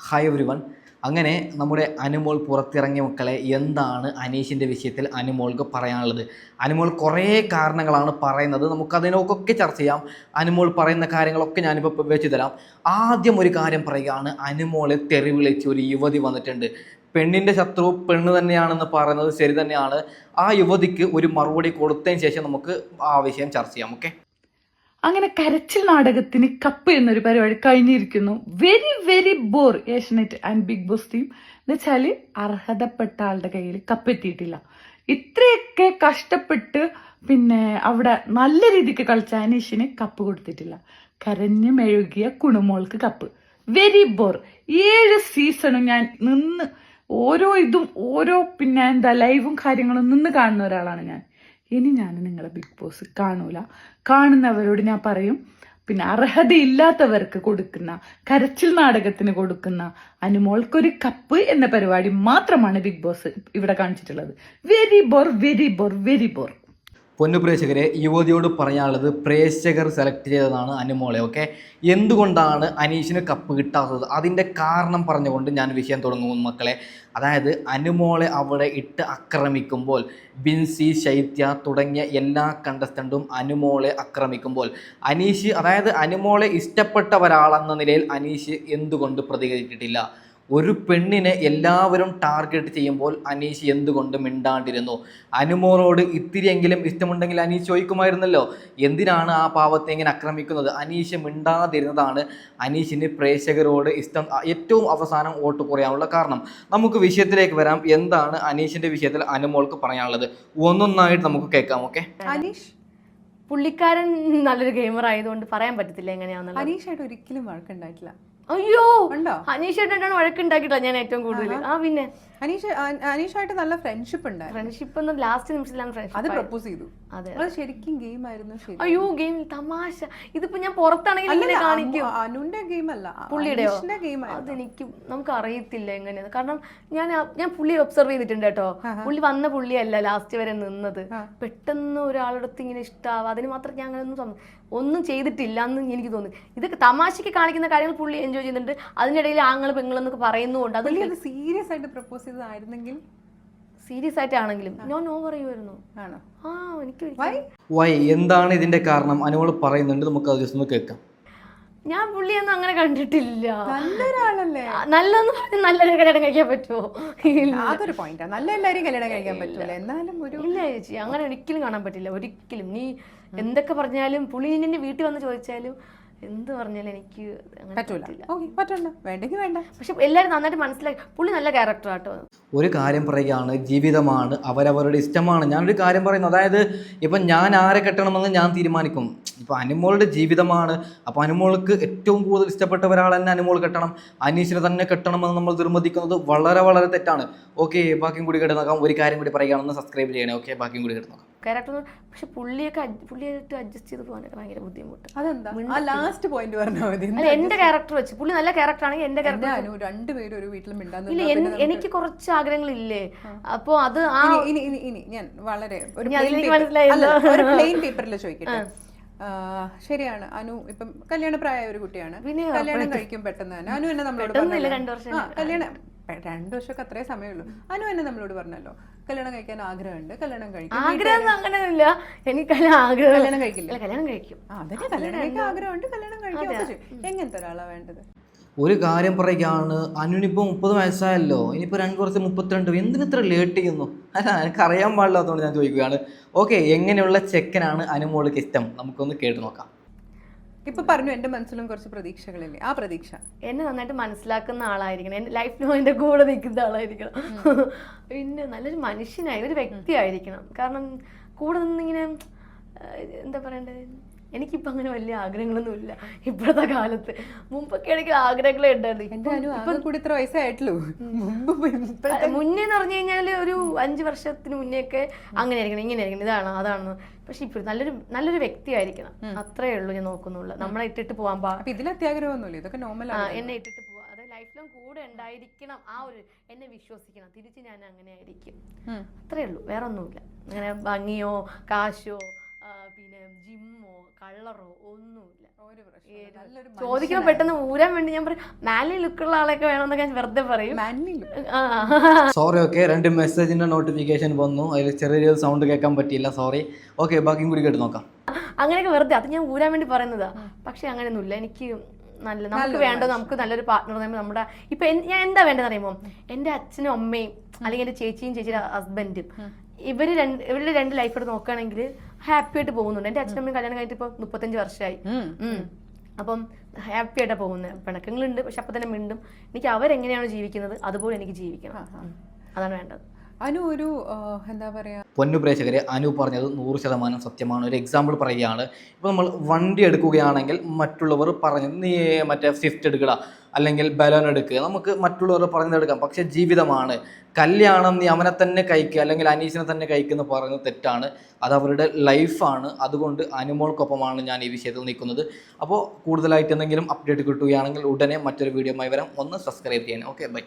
Hi everyone. അങ്ങനെ നമ്മുടെ അനുമോൾ പുറത്തിറങ്ങിയ മക്കളെ, എന്താണ് അനീഷിൻ്റെ വിഷയത്തിൽ അനുമോൾക്ക് പറയാനുള്ളത്? അനുമോൾ കുറേ കാരണങ്ങളാണ് പറയുന്നത്, നമുക്കതിനൊക്കെ ചർച്ച ചെയ്യാം. അനുമോൾ പറയുന്ന കാര്യങ്ങളൊക്കെ ഞാനിപ്പോൾ വെച്ച് തരാം. ആദ്യം ഒരു കാര്യം പറയുകയാണ്, അനുമോളെ തെറി വിളിച്ച് ഒരു യുവതി വന്നിട്ടുണ്ട്. പെണ്ണിൻ്റെ ശത്രു പെണ്ണ് തന്നെയാണെന്ന് പറയുന്നത് ശരി തന്നെയാണ്. ആ യുവതിക്ക് ഒരു മറുപടി കൊടുത്തതിന് ശേഷം നമുക്ക് ആ വിഷയം ചർച്ച ചെയ്യാം. ഓക്കെ, അങ്ങനെ കരച്ചിൽ നാടകത്തിന് കപ്പ് എന്നൊരു പരിപാടി കഴിഞ്ഞിരിക്കുന്നു. Very very bore Asianet and Bigg Boss team എന്ന് വെച്ചാല് അർഹതപ്പെട്ട ആളുടെ കയ്യിൽ കപ്പ് എത്തിയിട്ടില്ല. ഇത്രയൊക്കെ കഷ്ടപ്പെട്ട് പിന്നെ അവിടെ നല്ല രീതിക്ക് കളിച്ച അനീഷിന് കപ്പ് കൊടുത്തിട്ടില്ല. കരഞ്ഞു മെഴുകിയ കുണുമോൾക്ക് കപ്പ്. Very bore. 7 സീസണും ഞാൻ നിന്ന് ഓരോ പിന്നെ ലൈവും കാര്യങ്ങളും നിന്ന് കാണുന്ന ഒരാളാണ് ഞാൻ. ഇനി ഞാൻ നിങ്ങളെ ബിഗ് ബോസ് കാണൂല. കാണുന്നവരോട് ഞാൻ പറയും, പിന്നെ അർഹതയില്ലാത്തവർക്ക് കൊടുക്കുന്ന കരച്ചിൽ നാടകത്തിന് കൊടുക്കുന്ന അനുമോൾക്കൊരു കപ്പ് എന്ന പരിപാടി മാത്രമാണ് ബിഗ് ബോസ് ഇവിടെ കാണിച്ചിട്ടുള്ളത്. Very bore, very bore, very bore. പൊന്നു പ്രേക്ഷകരെ, യുവതിയോട് പറയാനുള്ളത്, പ്രേക്ഷകർ സെലക്ട് ചെയ്തതാണ് അനുമോളെ. ഓക്കെ, എന്തുകൊണ്ടാണ് അനീഷിന് കപ്പ് കിട്ടാത്തത്? അതിൻ്റെ കാരണം പറഞ്ഞുകൊണ്ട് ഞാൻ വിഷയം തുടങ്ങുന്നു മക്കളെ. അതായത് അനുമോളെ അവിടെ ഇട്ട് ആക്രമിക്കുമ്പോൾ, ബിൻസി, ശൈത്യ തുടങ്ങിയ എല്ലാ കണ്ടസ്റ്റൻറ്റും അനുമോളെ ആക്രമിക്കുമ്പോൾ അനീഷ്, അതായത് അനുമോളെ ഇഷ്ടപ്പെട്ട ഒരാളെന്ന നിലയിൽ അനീഷ് എന്തുകൊണ്ട് പ്രതികരിച്ചിട്ടില്ല? ഒരു പെണ്ണിനെ എല്ലാവരും ടാർഗറ്റ് ചെയ്യുമ്പോൾ അനീഷ് എന്തുകൊണ്ട് മിണ്ടാണ്ടിരുന്നു? അനുമോളോട് ഇത്തിരിയെങ്കിലും ഇഷ്ടമുണ്ടെങ്കിൽ അനീഷ് ചോദിക്കുമായിരുന്നല്ലോ, എന്തിനാണ് ആ പാവത്തെ ഇങ്ങനെ ആക്രമിക്കുന്നത്? അനീഷ് മിണ്ടാതിരുന്നതാണ് അനീഷിന് പ്രേക്ഷകരോട് ഇഷ്ടം ഏറ്റവും അവസാനം വോട്ട് കുറയാനുള്ള കാരണം. നമുക്ക് വിഷയത്തിലേക്ക് വരാം. എന്താണ് അനീഷിൻ്റെ വിഷയത്തിൽ അനുമോൾക്ക് പറയാനുള്ളത്? ഒന്നൊന്നായിട്ട് നമുക്ക് കേൾക്കാം. ഓക്കെ, അനീഷ് പുള്ളിക്കാരൻ നല്ലൊരു ഗെയിമർ ആയതുകൊണ്ട് പറയാൻ പറ്റത്തില്ല എങ്ങനെയാണെന്നുള്ളത്. അനീഷായിട്ട് ഒരിക്കലും വഴക്കുണ്ടായിട്ടില്ല. അയ്യോ, അനീഷായിട്ടാണ് വഴക്കുണ്ടാക്കിയിട്ടില്ല ഞാൻ ഏറ്റവും കൂടുതൽ. പിന്നെ അനീഷായിട്ട് നല്ല ഫ്രണ്ട്ഷിപ്പ് ഉണ്ടായിരുന്നു. ഫ്രണ്ട്ഷിപ്പ് ഒന്നും ലാസ്റ്റ് നിമിഷത്തിലാണ് ഫ്രണ്ട്ഷിപ്പ്. അത് പ്രപ്പോസ് ചെയ്തു. അതെ, അത് ശരിക്കും ഗെയിം ആയിരുന്നു. അയ്യോ, ഗെയിം തമാശ. ഇതിപ്പോ ഞാൻ പുറത്താണെങ്കിൽ ഇങ്ങനെ കാണിക്കും. അനുന്റെ ഗെയിം അല്ല, പുള്ളിയുടെയോ? ഗെയിം. അതെനിക്ക് നമുക്ക് അറിയത്തില്ല എങ്ങനെയാണ്. കാരണം ഞാൻ പുള്ളിയെ ഒബ്സർവ് ചെയ്തിട്ടുണ്ട് കേട്ടോ. പുള്ളി വന്ന പുള്ളിയല്ല ലാസ്റ്റ് വരെ നിന്നത്. പെട്ടെന്ന് ഒരാളടുത്ത് ഇങ്ങനെ ഇഷ്ടാവുക, അതിന് മാത്രം ഞാൻ അങ്ങനെ ഒന്നും ചെയ്തിട്ടില്ല എന്ന് എനിക്ക് തോന്നി. ഇതൊക്കെ തമാശക്ക് കാണിക്കുന്ന കാര്യങ്ങൾ പുള്ളി എൻജോയ് ചെയ്യുന്നുണ്ട്. അതിനിടയിൽ ആങ്ങൾ പെങ്ങളെന്നൊക്കെ പറയുന്നുണ്ട്. അത് സീരിയസ് ആയിട്ട് പ്രപ്പോസ് ചെയ്തതായിരുന്നെങ്കിൽ, സീരിയസ് ആയിട്ടാണെങ്കിലും ഞാൻ നോ പറയുമായിരുന്നു. ആണോ? ആ, എനിക്ക് വൈ എന്താണ് ഇതിന്റെ കാരണം? അനുമോൾ പറയുന്നുണ്ട്, നമുക്ക് അത് ജസ്റ്റ് ഒന്ന് കേൾക്കാം. ഞാൻ പുള്ളിയൊന്നും അങ്ങനെ കണ്ടിട്ടില്ല. നല്ലൊരാളല്ലേ? നല്ലെന്ന് പറഞ്ഞ് നല്ലൊരു കല്യാണം കഴിക്കാൻ പറ്റുമോ? അതൊരു പോയിന്റാ. നല്ല എല്ലാവരും കല്യാണം കഴിക്കാൻ പറ്റൂല. എന്നാലും ഒരു ഇല്ല ചേച്ചി, അങ്ങനെ ഒരിക്കലും കാണാൻ പറ്റില്ല. ഒരിക്കലും. നീ എന്തൊക്കെ പറഞ്ഞാലും പുള്ളി നിന്റെ വീട്ടിൽ വന്ന് ചോദിച്ചാലും എന്ത് പറഞ്ഞാലും എനിക്ക് പറ്റില്ല. വേണ്ടെങ്കിൽ വേണ്ട. പക്ഷെ എല്ലാവരും നന്നായിട്ട് മനസ്സിലാക്കി പുള്ളി നല്ല ക്യാരക്ടറാട്ടോ. ഒരു കാര്യം പറയുകയാണ്, ജീവിതമാണ്, അവരവരുടെ ഇഷ്ടമാണ്. ഞാനൊരു കാര്യം പറയുന്നു, അതായത് ഇപ്പം ഞാൻ ആരെ കെട്ടണമെന്ന് ഞാൻ തീരുമാനിക്കും. ഇപ്പം അനുമോളുടെ ജീവിതമാണ്. അപ്പോൾ അനുമോൾക്ക് ഏറ്റവും കൂടുതൽ ഇഷ്ടപ്പെട്ട ഒരാൾ തന്നെ അനുമോൾ കെട്ടണം, അനീഷിനെ തന്നെ കെട്ടണമെന്ന് നമ്മൾ നിർബന്ധിക്കുന്നത് വളരെ വളരെ തെറ്റാണ്. ഓക്കെ, ബാക്കിയും കൂടി കേട്ട് ഒരു കാര്യം കൂടി പറയുകയാണെന്ന് സബ്സ്ക്രൈബ് ചെയ്യണേ. ഓക്കെ, ബാക്കിയും കൂടി കേട്ട് ക്യാരക്ടർ. പക്ഷെ പുള്ളിയായിട്ട് അഡ്ജസ്റ്റ് ചെയ്ത് പോകാനൊക്കെ ഭയങ്കര ബുദ്ധിമുട്ട്. അതെന്താ ലാസ്റ്റ് പോയിന്റ് പറഞ്ഞാൽ മതി. അല്ല, എന്റെ ക്യാരക്ടർ വെച്ച് പുള്ളി നല്ല ക്യാരക്ടർ ആണെങ്കിൽ എന്റെ ക്യാരക്ടർ രണ്ടുപേരും ഒരു വീട്ടിൽ മിണ്ടാന്ന്. ഇല്ല, എനിക്ക് കുറച്ച് ആഗ്രഹങ്ങളില്ലേ. അപ്പൊ അത് ഇനി ഞാൻ വളരെ മനസ്സിലായില്ല. ഒരു പ്ലെയിൻ പേപ്പറിൽ ചോദിക്കട്ടെ. ശരിയാണ്, അനു ഇപ്പം കല്യാണ പ്രായമായ ഒരു കുട്ടിയാണ്. കല്യാണം കഴിക്കും പെട്ടെന്ന് തന്നെ. അനു എന്നെ നമ്മളോട് 2 വർഷം കല്യാണം 2 വർഷമൊക്കെ അത്രേ സമയമുള്ളൂ. അനു എന്നെ നമ്മളോട് പറഞ്ഞല്ലോ, കല്യാണം കഴിക്കാൻ ആഗ്രഹമുണ്ട്, കല്യാണം കഴിക്കും. ആഗ്രഹം അങ്ങനെയൊന്നുമില്ല. എനിക്ക് കല്യാണം കഴിക്കില്ല. കല്യാണം കഴിക്കും. അതന്നെ, കല്യാണം കഴിക്കാൻ ആഗ്രഹമുണ്ട്, കല്യാണം കഴിക്കും. എങ്ങനത്തെ ഒരാളാ വേണ്ടത്? ഒരു കാര്യം പറയുകയാണ്, അനുവിനിപ്പോൾ 30 വയസ്സായല്ലോ, ഇനിയിപ്പോൾ 2 വർഷം 32. എന്തിനിത്ര ലേറ്റ് ചെയ്യുന്നു? അല്ല, എനിക്ക് അറിയാൻ പാടില്ലാത്തതുകൊണ്ട് ഞാൻ ചോദിക്കുകയാണ്. ഓക്കെ, എങ്ങനെയുള്ള ചെക്കനാണ് അനുമോൾക്ക് ഇഷ്ടം? നമുക്കൊന്ന് കേട്ട് നോക്കാം. ഇപ്പൊ പറഞ്ഞു, എന്റെ മനസ്സിലും കുറച്ച് പ്രതീക്ഷകളില്ലേ? ആ പ്രതീക്ഷ എന്നെ നന്നായിട്ട് മനസ്സിലാക്കുന്ന ആളായിരിക്കണം, എന്റെ ലൈഫിലും എന്റെ കൂടെ നിൽക്കുന്ന ആളായിരിക്കണം. പിന്നെ നല്ലൊരു മനുഷ്യനായി ഒരു വ്യക്തിയായിരിക്കണം. കാരണം കൂടെ നിന്നിങ്ങനെ എന്താ പറയണ്ടേ, എനിക്കിപ്പോൾ അങ്ങനെ വലിയ ആഗ്രഹങ്ങളൊന്നും ഇല്ല ഇപ്പോഴത്തെ കാലത്ത്. മുമ്പൊക്കെ എനിക്ക് ആഗ്രഹങ്ങളെ ഉണ്ടായിരുന്നു. കൂടി ഇത്ര വയസ്സായിട്ടുള്ളൂ. മുന്നേന്ന് പറഞ്ഞു കഴിഞ്ഞാൽ ഒരു 5 വർഷത്തിന് മുന്നേയൊക്കെ അങ്ങനെ ആയിരിക്കണം, ഇങ്ങനെ ആയിരിക്കണം, ഇതാണ് അതാണ്. പക്ഷെ ഇപ്പോൾ നല്ലൊരു വ്യക്തിയായിരിക്കണം. അത്രേ ഉള്ളൂ ഞാൻ നോക്കുന്നുള്ളൂ. നമ്മളെ ഇട്ടിട്ട് പോകാൻ ഇതിൽ അത്യാഗ്രഹമൊന്നുമില്ല, ഇതൊക്കെ നോർമൽ. എന്നെ ഇട്ടിട്ട് പോവാ, അതായത് ലൈഫിലും കൂടെ ഉണ്ടായിരിക്കണം. ആ ഒരു എന്നെ വിശ്വസിക്കണം, തിരിച്ച് ഞാൻ അങ്ങനെ ആയിരിക്കും. അത്രേ ഉള്ളൂ, വേറെ ഒന്നുമില്ല. അങ്ങനെ ഭംഗിയോ കാശോ പിന്നെ ജിമ്മോ കള്ളറോ ഒന്നുമില്ല. ഒരു പ്രശ്നവും നല്ലൊരു ചോദിക്കുമ്പോൾ പെട്ടെന്ന് ഊരാൻ വേണ്ടി ഞാൻ പറയും മാലി ലുക്കുള്ള ആളൊക്കെ വേണമെന്നൊക്കെ ഞാൻ വെറുതെ പറയും. manly look. സോറി ഓക്കെ, 2 മെസ്സേജിൻ്റെ നോട്ടിഫിക്കേഷൻ വന്നു, അതിൽ ചെറിയൊരു സൗണ്ട് കേൾക്കാൻ പറ്റിയില്ല, സോറി. ഓക്കെ, ബാക്കിയും കൂടി കേട്ട് നോക്കാം. അങ്ങനെയൊക്കെ വെറുതെ അത് ഞാൻ ഊരാൻ വേണ്ടി പറയുന്നതാ. പക്ഷെ അങ്ങനെയൊന്നുമില്ല. എനിക്ക് നമുക്ക് വേണ്ടത് നമുക്ക് നല്ലൊരു പാർട്ട്ണർ നമ്മുടെ ഇപ്പൊ ഞാൻ എന്താ വേണ്ടതെന്ന് അറിയുമോ, എൻ്റെ അച്ഛനും അമ്മയും അല്ലെങ്കിൽ എൻ്റെ ചേച്ചിയും ചേച്ചിയുടെ ഹസ്ബൻഡും ഇവരുടെ 2 ലൈഫ് നോക്കുകയാണെങ്കിൽ ഹാപ്പി ആയിട്ട് പോകുന്നുണ്ട്. എൻ്റെ അച്ഛനും അമ്മയും കല്യാണം കഴിഞ്ഞിട്ട് ഇപ്പൊ 35 വർഷമായി. അപ്പം ഹാപ്പി ആയിട്ടാണ് പോകുന്നത്. പിണക്കങ്ങളുണ്ട്, പക്ഷെ അപ്പൊ തന്നെ മിണ്ടും. എനിക്ക് അവരെങ്ങനെയാണോ ജീവിക്കുന്നത് അതുപോലെ എനിക്ക് ജീവിക്കണം. അതാണ് വേണ്ടത്. അനു ഒരു എന്താ പറയാ, പൊന്നു പ്രേക്ഷകരെ, അനു പറഞ്ഞത് 100% സത്യമാണ്. ഒരു എക്സാമ്പിൾ പറയുകയാണ്. ഇപ്പോൾ നമ്മൾ വണ്ടി എടുക്കുകയാണെങ്കിൽ മറ്റുള്ളവർ പറഞ്ഞത് നീ മറ്റേ സ്വിഫ്റ്റ് എടുക്കുക അല്ലെങ്കിൽ ബലോൺ എടുക്കുക, നമുക്ക് മറ്റുള്ളവർ പറഞ്ഞതെടുക്കാം. പക്ഷേ ജീവിതമാണ്, കല്യാണം നീ അവനെ തന്നെ കഴിക്കുക അല്ലെങ്കിൽ അനീഷിനെ തന്നെ കഴിക്കുന്ന പറയുന്നത് തെറ്റാണ്. അത് അവരുടെ ലൈഫാണ്. അതുകൊണ്ട് അനുമോൾക്കൊപ്പമാണ് ഞാൻ ഈ വിഷയത്തിൽ നിൽക്കുന്നത്. അപ്പോൾ കൂടുതലായിട്ട് എന്തെങ്കിലും അപ്ഡേറ്റ് കിട്ടുകയാണെങ്കിൽ ഉടനെ മറ്റൊരു വീഡിയോയുമായി വരാം. ഒന്ന് സബ്സ്ക്രൈബ് ചെയ്യണം. Okay, by.